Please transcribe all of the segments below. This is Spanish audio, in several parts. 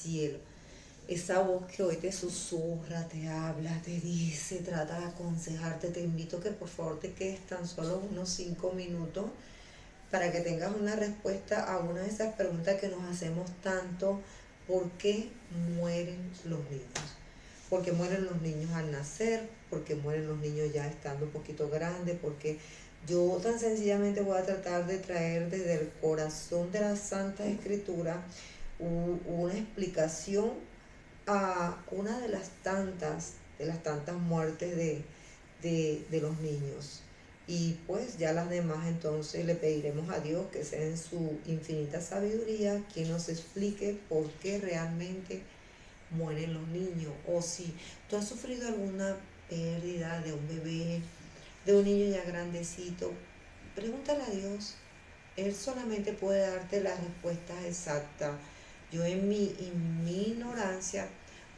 cielo. Esa voz que hoy te susurra, te habla, te dice, trata de aconsejarte. Te invito a que por favor te quedes tan solo unos 5 minutos para que tengas una respuesta a una de esas preguntas que nos hacemos tanto. ¿Por qué mueren los niños? ¿Por qué mueren los niños al nacer? ¿Por qué mueren los niños ya estando un poquito grandes? Porque yo tan sencillamente voy a tratar de traer desde el corazón de la Santa Escritura una explicación a una de las tantas muertes de los niños. Y pues ya las demás entonces le pediremos a Dios que sea en su infinita sabiduría quien nos explique por qué realmente mueren los niños. O si tú has sufrido alguna pérdida de un bebé, de un niño ya grandecito, pregúntale a Dios. Él solamente puede darte las respuestas exactas. Yo en mi ignorancia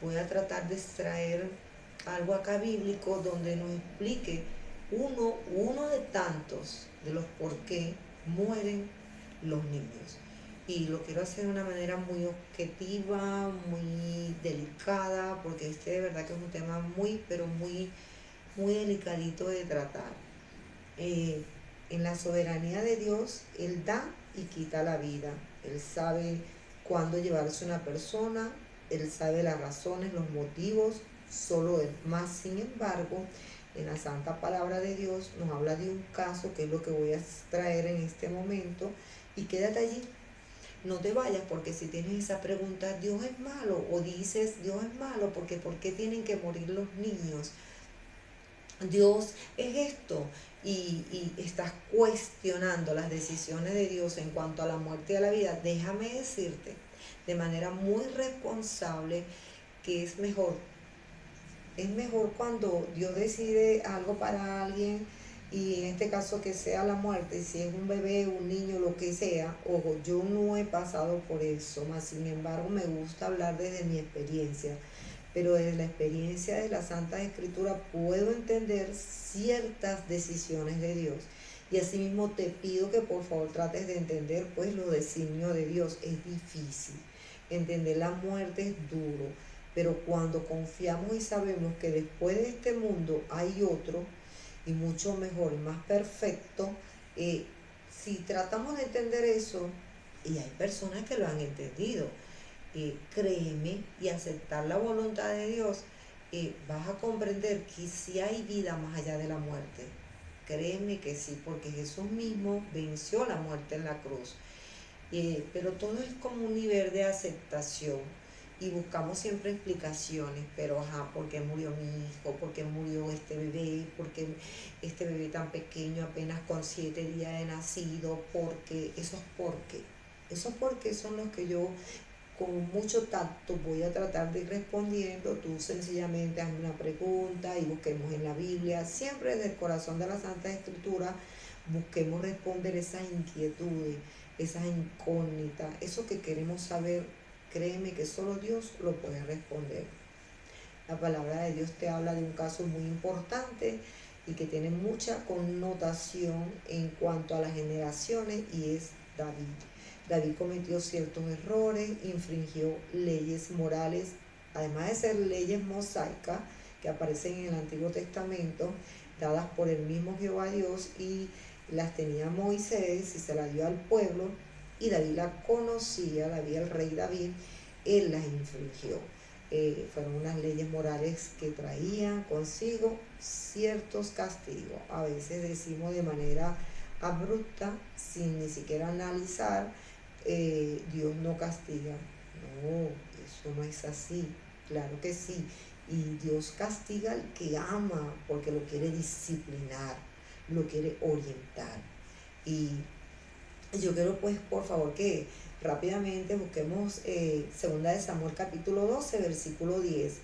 voy a tratar de extraer algo acá bíblico donde nos explique uno de tantos de los por qué mueren los niños. Y lo quiero hacer de una manera muy objetiva, muy delicada, porque este de verdad que es un tema muy, pero muy delicadito de tratar. Eh, en la soberanía de Dios, Él da y quita la vida. Él sabe cuándo llevarse una persona, Él sabe las razones, los motivos, solo Él. Más sin embargo, en la santa palabra de Dios nos habla de un caso que es lo que voy a extraer en este momento, y quédate allí. No te vayas, porque si tienes esa pregunta, Dios es malo, o dices Dios es malo porque ¿por qué tienen que morir los niños? Dios es esto, y estás cuestionando las decisiones de Dios en cuanto a la muerte y a la vida. Déjame decirte de manera muy responsable que es mejor cuando Dios decide algo para alguien, y en este caso que sea la muerte, si es un bebé, un niño, lo que sea. Ojo, yo no he pasado por eso, más sin embargo me gusta hablar desde mi experiencia, pero desde la experiencia de la Santa Escritura puedo entender ciertas decisiones de Dios. Y asimismo te pido que por favor trates de entender pues los designios de Dios. Es difícil, entender la muerte es duro, pero cuando confiamos y sabemos que después de este mundo hay otro, y mucho mejor y más perfecto, si tratamos de entender eso, y hay personas que lo han entendido, créeme, y aceptar la voluntad de Dios, vas a comprender que si hay vida más allá de la muerte. Créeme que sí, porque Jesús mismo venció la muerte en la cruz. Pero todo es como un nivel de aceptación, y buscamos siempre explicaciones. Pero ajá, ¿por qué murió mi hijo? ¿Por qué murió este bebé? ¿Por qué este bebé tan pequeño, apenas con 7 días de nacido? Porque esos por qué son los que yo con mucho tacto voy a tratar de ir respondiendo. Tú sencillamente hazme una pregunta y busquemos en la Biblia, siempre desde el corazón de la Santa Escritura, busquemos responder esas inquietudes, esas incógnitas, eso que queremos saber. Créeme que solo Dios lo puede responder. La palabra de Dios te habla de un caso muy importante y que tiene mucha connotación en cuanto a las generaciones, y es David. David cometió ciertos errores, infringió leyes morales, además de ser leyes mosaicas que aparecen en el Antiguo Testamento, dadas por el mismo Jehová Dios, y las tenía Moisés y se las dio al pueblo, y David las conocía. David, el rey David, él las infringió. Fueron unas leyes morales que traían consigo ciertos castigos. A veces decimos de manera abrupta, sin ni siquiera analizar, Dios no castiga. No, eso no es así. Claro que sí. Y Dios castiga al que ama, porque lo quiere disciplinar, lo quiere orientar. Y yo quiero pues por favor que rápidamente busquemos 2 de Samuel capítulo 12 versículo 10.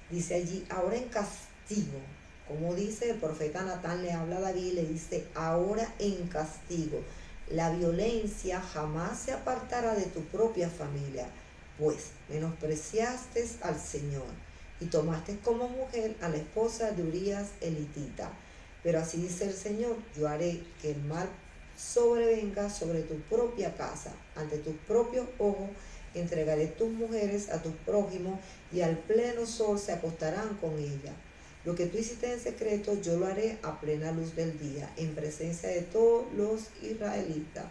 Dice allí: ahora en castigo, como dice el profeta Natán, le habla a David y le dice: ahora en castigo, la violencia jamás se apartará de tu propia familia, pues menospreciaste al Señor y tomaste como mujer a la esposa de Urías elitita. Pero así dice el Señor: yo haré que el mal sobrevenga sobre tu propia casa, ante tus propios ojos, Entregaré tus mujeres a tus prójimos y al pleno sol se acostarán con ella. Lo que tú hiciste en secreto, yo lo haré a plena luz del día, en presencia de todos los israelitas.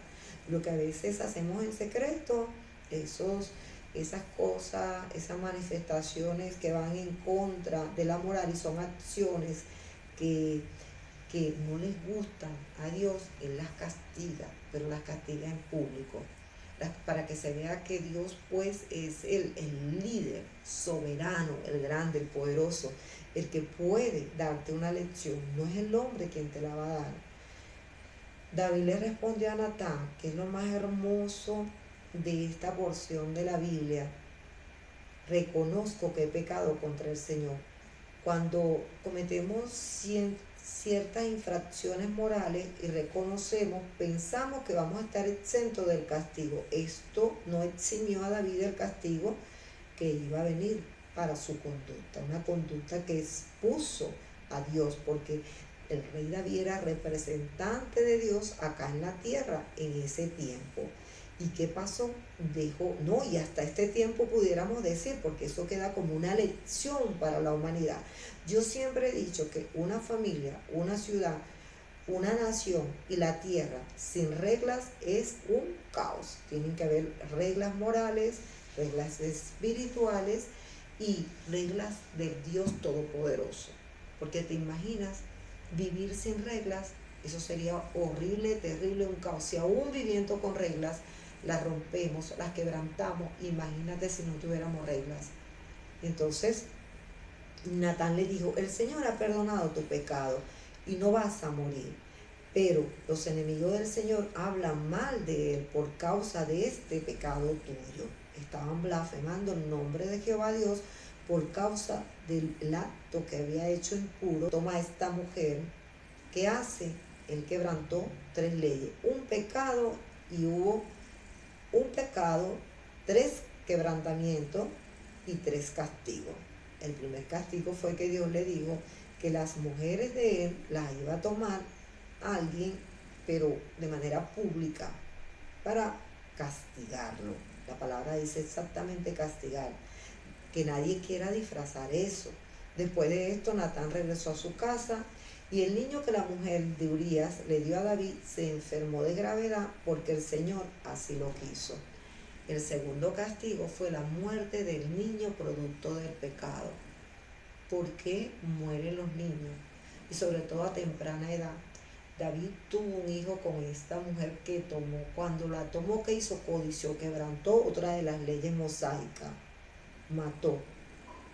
Lo que a veces hacemos en secreto, esas cosas, esas manifestaciones que van en contra de la moral y son acciones que, que no les gustan a Dios, Él las castiga, pero las castiga en público, para que se vea que Dios pues es el líder soberano, el grande, el poderoso, el que puede darte una lección, no es el hombre quien te la va a dar. David le respondió a Natán, que es lo más hermoso de esta porción de la Biblia: reconozco que he pecado contra el Señor. Cuando cometemos ciertas infracciones morales y reconocemos, pensamos que vamos a estar exentos del castigo. Esto no eximió a David del castigo que iba a venir para su conducta, una conducta que expuso a Dios, porque el rey David era representante de Dios acá en la tierra en ese tiempo. ¿Y qué pasó? Dejó, no, y hasta este tiempo pudiéramos decir, porque eso queda como una lección para la humanidad. Yo siempre he dicho que una familia, una ciudad, una nación y la tierra sin reglas es un caos. Tienen que haber reglas morales, reglas espirituales y reglas del Dios Todopoderoso. Porque te imaginas vivir sin reglas, eso sería horrible, terrible, un caos. Si aún viviendo con reglas las rompemos, las quebrantamos, imagínate si no tuviéramos reglas. Entonces Natán le dijo, el Señor ha perdonado tu pecado y no vas a morir. Pero los enemigos del Señor hablan mal de él por causa de este pecado tuyo. Estaban blasfemando el nombre de Jehová Dios por causa del acto que había hecho impuro. Toma esta mujer, ¿qué hace? Él quebrantó 3 leyes, un pecado, y hubo un pecado, 3 quebrantamientos y 3 castigos. El primer castigo fue que Dios le dijo que las mujeres de él las iba a tomar a alguien, pero de manera pública, para castigarlo. La palabra dice exactamente castigar, que nadie quiera disfrazar eso. Después de esto, Natán regresó a su casa y el niño que la mujer de Urías le dio a David se enfermó de gravedad porque el Señor así lo quiso. El segundo castigo fue la muerte del niño producto del pecado. ¿Por qué mueren los niños? Y sobre todo a temprana edad. David tuvo un hijo con esta mujer que tomó. Cuando la tomó, ¿qué hizo? Codició, quebrantó otra de las leyes mosaicas. Mató,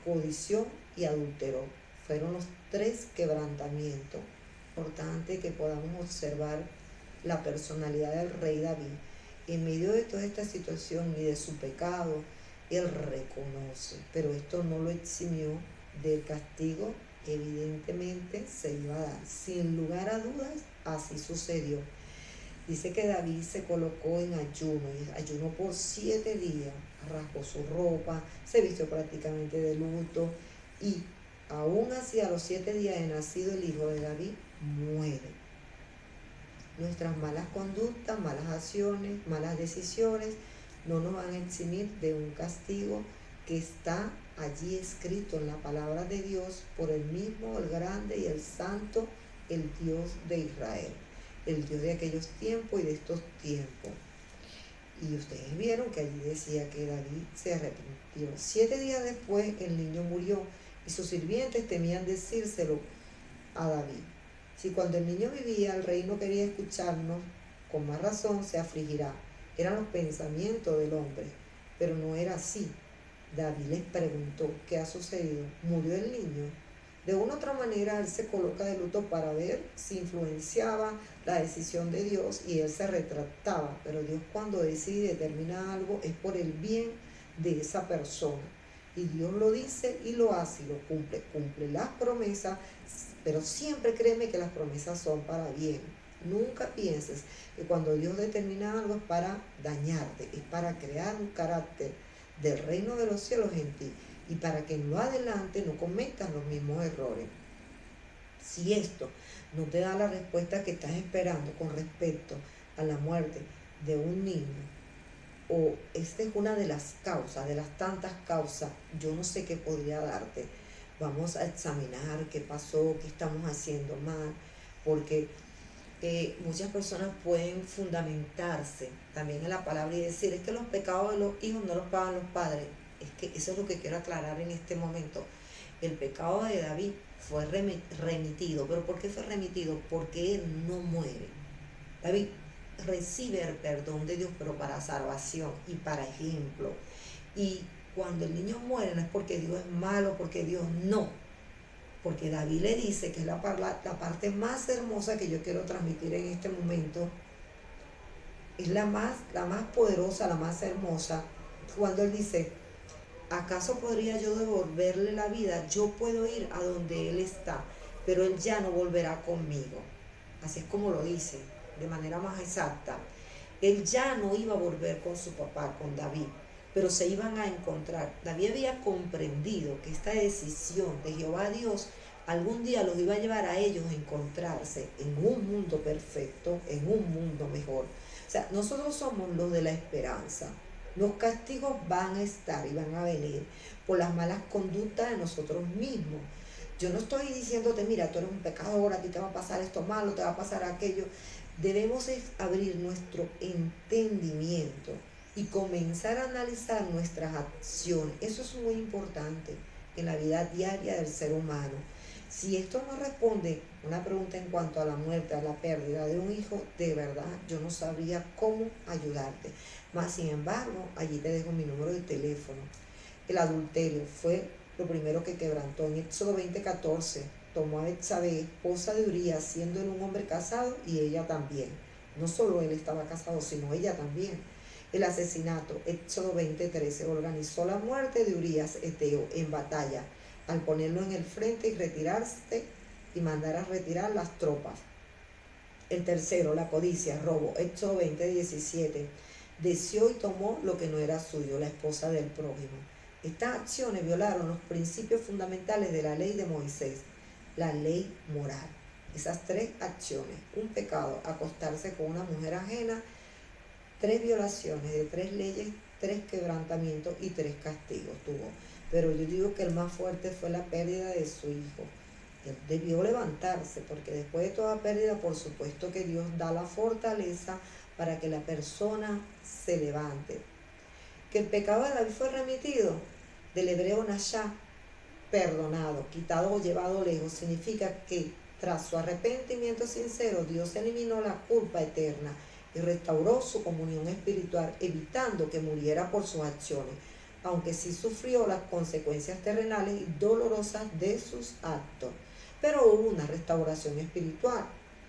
codició y adulteró. Fueron los 3 quebrantamientos. Importante que podamos observar la personalidad del rey David. En medio de toda esta situación y de su pecado, él reconoce, pero esto no lo eximió del castigo. Evidentemente se iba a dar. Sin lugar a dudas, así sucedió. Dice que David se colocó en ayuno, y ayunó por 7 días, rasgó su ropa, se vistió prácticamente de luto, y aún así a los 7 días de nacido el hijo de David muere. Nuestras malas conductas, malas acciones, malas decisiones no nos van a eximir de un castigo que está allí escrito en la palabra de Dios por el mismo, el grande y el santo, el Dios de Israel, el Dios de aquellos tiempos y de estos tiempos. Y ustedes vieron que allí decía que David se arrepintió. 7 días después el niño murió y sus sirvientes temían decírselo a David. Si cuando el niño vivía el rey no quería escucharnos, con más razón se afligirá. Eran los pensamientos del hombre, pero no era así. David les preguntó, ¿qué ha sucedido? ¿Murió el niño? De una u otra manera, él se coloca de luto para ver si influenciaba la decisión de Dios y él se retractaba. Pero Dios, cuando decide y determina algo, es por el bien de esa persona. Y Dios lo dice y lo hace y lo cumple. Cumple las promesas, pero siempre créeme que las promesas son para bien. Nunca pienses que cuando Dios determina algo es para dañarte, es para crear un carácter del reino de los cielos en ti, y para que en lo adelante no cometas los mismos errores. Si esto no te da la respuesta que estás esperando con respecto a la muerte de un niño, o esta es una de las causas, de las tantas causas, yo no sé qué podría darte. Vamos a examinar qué pasó, qué estamos haciendo mal, porque muchas personas pueden fundamentarse también en la palabra y decir, es que los pecados de los hijos no los pagan los padres. Es que eso es lo que quiero aclarar en este momento. El pecado de David fue remitido. ¿Pero por qué fue remitido? Porque él no muere. David recibe el perdón de Dios, pero para salvación y para ejemplo. Y cuando el niño muere no es porque Dios es malo, porque Dios no. Porque David le dice que es la parte más hermosa que yo quiero transmitir en este momento. Es la más poderosa, la más hermosa. Cuando él dice, ¿acaso podría yo devolverle la vida? Yo puedo ir a donde él está, pero él ya no volverá conmigo. Así es como lo dice, de manera más exacta. Él ya no iba a volver con su papá, con David, pero se iban a encontrar. David había comprendido que esta decisión de Jehová Dios algún día los iba a llevar a ellos a encontrarse en un mundo perfecto, en un mundo mejor. O sea, nosotros somos los de la esperanza. Los castigos van a estar y van a venir por las malas conductas de nosotros mismos. Yo no estoy diciéndote, mira, tú eres un pecador, a ti te va a pasar esto malo, te va a pasar aquello. Debemos abrir nuestro entendimiento y comenzar a analizar nuestras acciones. Eso es muy importante en la vida diaria del ser humano. Si esto no responde una pregunta en cuanto a la muerte, a la pérdida de un hijo, de verdad yo no sabría cómo ayudarte. Más sin embargo, allí te dejo mi número de teléfono. El adulterio fue lo primero que quebrantó. En Éxodo 20:14 tomó a Betsabé, esposa de Urías, siendo él un hombre casado y ella también. No solo él estaba casado, sino ella también. El asesinato, Éxodo 20:13, organizó la muerte de Urías Eteo en batalla, al ponerlo en el frente y retirarse y mandar a retirar las tropas. El tercero, la codicia, robo, Éxodo 20:17, deseó y tomó lo que no era suyo, la esposa del prójimo. Estas acciones violaron los principios fundamentales de la ley de Moisés, la ley moral. Esas tres acciones, un pecado, acostarse con una mujer ajena, tres violaciones de tres leyes, tres quebrantamientos y tres castigos tuvo. Pero yo digo que el más fuerte fue la pérdida de su hijo. Él debió levantarse, porque después de toda pérdida, por supuesto que Dios da la fortaleza para que la persona se levante. Que el pecado de David fue remitido, del hebreo nashá, perdonado, quitado o llevado lejos, significa que tras su arrepentimiento sincero, Dios eliminó la culpa eterna y restauró su comunión espiritual, evitando que muriera por sus acciones, aunque sí sufrió las consecuencias terrenales y dolorosas de sus actos. Pero hubo una restauración espiritual.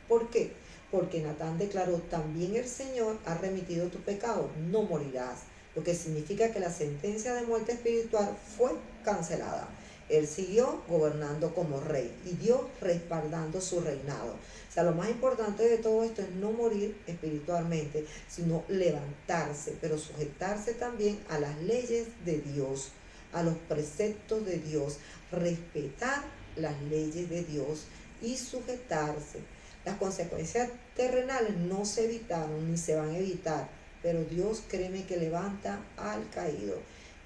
¿Por qué? Porque Natán declaró, también el Señor ha remitido tu pecado, no morirás, lo que significa que la sentencia de muerte espiritual fue cancelada. Él siguió gobernando como rey y Dios respaldando su reinado. O sea, lo más importante de todo esto es no morir espiritualmente, sino levantarse, pero sujetarse también a las leyes de Dios, a los preceptos de Dios, respetar las leyes de Dios y sujetarse. Las consecuencias terrenales no se evitaron ni se van a evitar, pero Dios, créeme, que levanta al caído.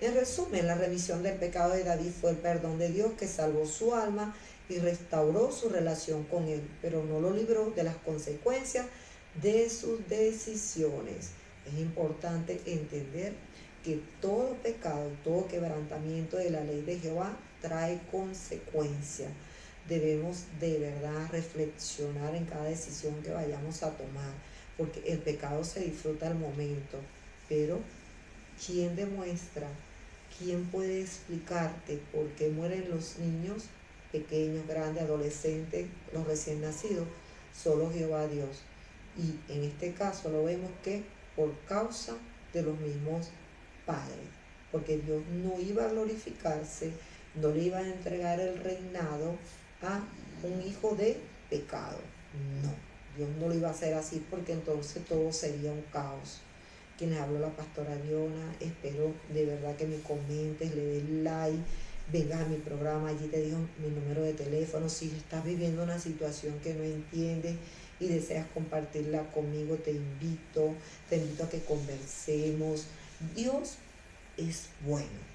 En resumen, la remisión del pecado de David fue el perdón de Dios que salvó su alma y restauró su relación con él, pero no lo libró de las consecuencias de sus decisiones. Es importante entender que todo pecado, todo quebrantamiento de la ley de Jehová trae consecuencias. Debemos de verdad reflexionar en cada decisión que vayamos a tomar, porque el pecado se disfruta al momento, pero ¿quién demuestra? ¿Quién puede explicarte por qué mueren los niños pequeños, grandes, adolescentes, los recién nacidos? Solo Jehová Dios. Y en este caso lo vemos que por causa de los mismos padres, porque Dios no iba a glorificarse, no le iba a entregar el reinado a un hijo de pecado. No, Dios no lo iba a hacer así, porque entonces todo sería un caos. Quien les habló, la pastora Liona. Espero de verdad que me comentes, le des like, vengas a mi programa, allí te digo mi número de teléfono. Si estás viviendo una situación que no entiendes y deseas compartirla conmigo, te invito a que conversemos. Dios es bueno.